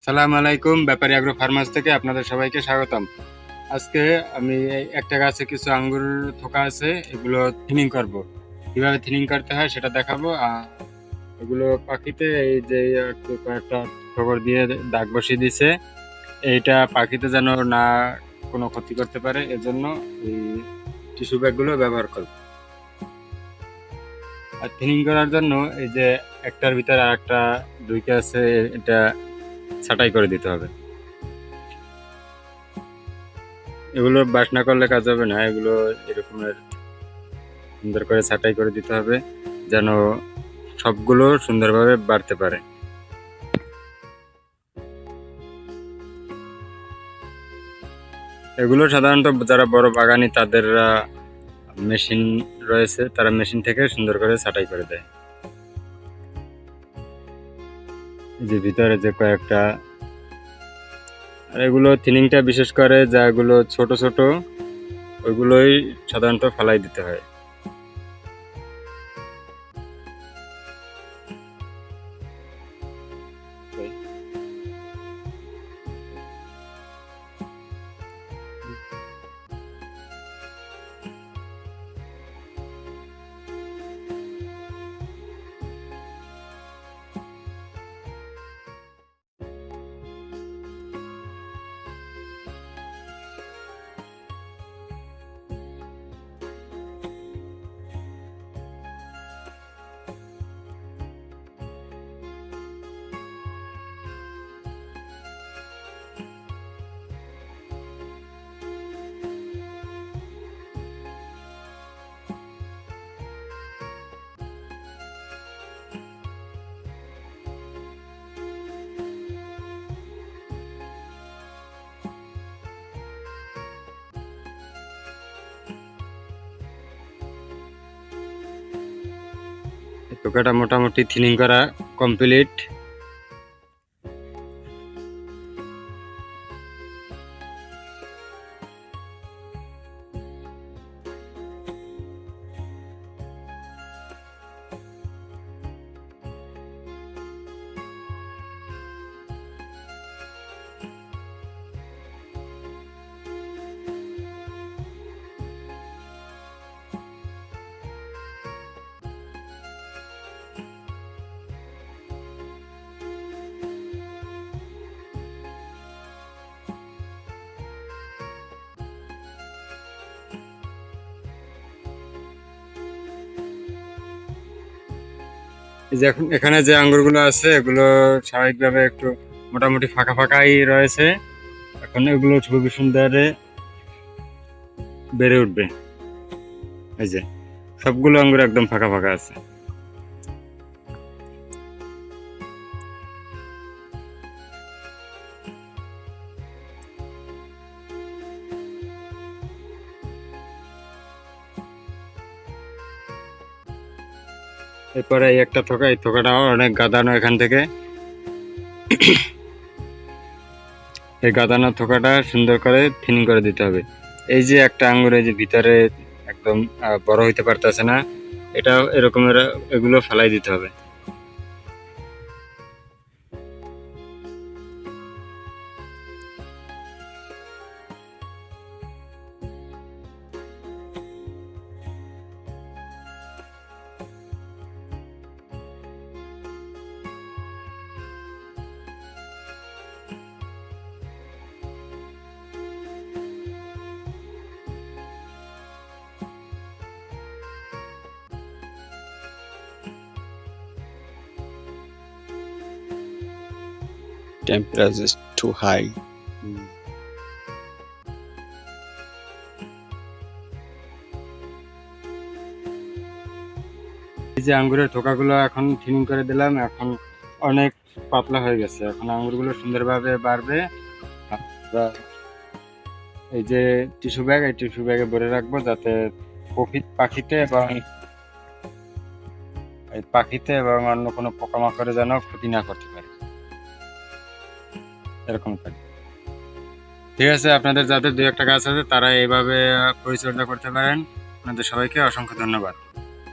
সালাম আলাইকুম, ব্যাপারী agro farmers থেকে আপনাদের সবাইকে স্বাগতম। আজকে আমি একটা গাছে কিছু আঙ্গুর থোকা আছে, এগুলো থিনিং করব। কিভাবে থিনিং করতে হয় সেটা দেখাবো। আর এগুলো পাখিতে এই যে একটু কয়েকটা ঠোকর দিয়ে দাগ বসিয়ে দিছে, এইটা পাখিতে যেন না কোনো ক্ষতি করতে পারে, এজন্য এই টিস্যু ব্যাগগুলো ব্যবহার করব। আর থিনিং করার জন্য এই যে একটার ভিতরে আর একটা ঢুকে আছে, এটা ছাঁটাই করে দিতে হবে। এগুলো বাস না করলে কাজ হবে না, এগুলো এরকমের সুন্দর করে ছাঁটাই করে দিতে হবে যেন সবগুলো সুন্দরভাবে বাড়তে পারে। এগুলো সাধারণত যারা বড় বাগানি তাদের মেশিন রয়েছে, তারা মেশিন থেকে সুন্দর করে ছাঁটাই করে দেয়। এই যে ভিতরে যে কয়েকটা, আর এগুলো থিনিংটা বিশেষ করে যেগুলো ছোট ছোট ওইগুলোই সাধারণত ফালাই দিতে হয়। টোকাটা মোটামুটি থিনিং করা কমপ্লিট। এই যে এখন এখানে যে আঙ্গুরগুলো আছে এগুলো স্বাভাবিকভাবে একটু মোটামুটি ফাঁকা ফাঁকাই রয়েছে, এখন এগুলো খুবই সুন্দরে বেড়ে উঠবে। এই যে সবগুলো আঙ্গুর একদম ফাঁকা ফাঁকা আছে। এরপরে এই একটা থোকা, এই থোকাটাও অনেক গাদানো এখান থেকে। এই গাদানো থোকাটা সুন্দর করে থিনিং করে দিতে হবে। এই যে একটা আঙ্গুর এই যে ভিতরে একদম বড় হইতে পারতেছে না, এটা এরকমের এগুলো ফেলাই দিতে হবে। Temperature is too high. এই যে আঙ্গুরের থোকাগুলো এখন থিনিং করে দিলাম, এখন অনেক পাতলা হয়ে গেছে, এখন আঙ্গুরগুলো সুন্দরভাবে বাড়বে। এই যে টিস্যু ব্যাগ, এই টিস্যু ব্যাগে ভরে রাখবো যাতে পাখিতে এবং অন্য কোনো পোকামাকড়ে যেন ক্ষতি না করতে পারে, এরকম থাকবে। ঠিক আছে, আপনাদের যাদের 2-1টা গাছ আছে তারা এইভাবে পরিচর্যা করতে পারেন। আপনাদের সবাইকে অসংখ্য ধন্যবাদ।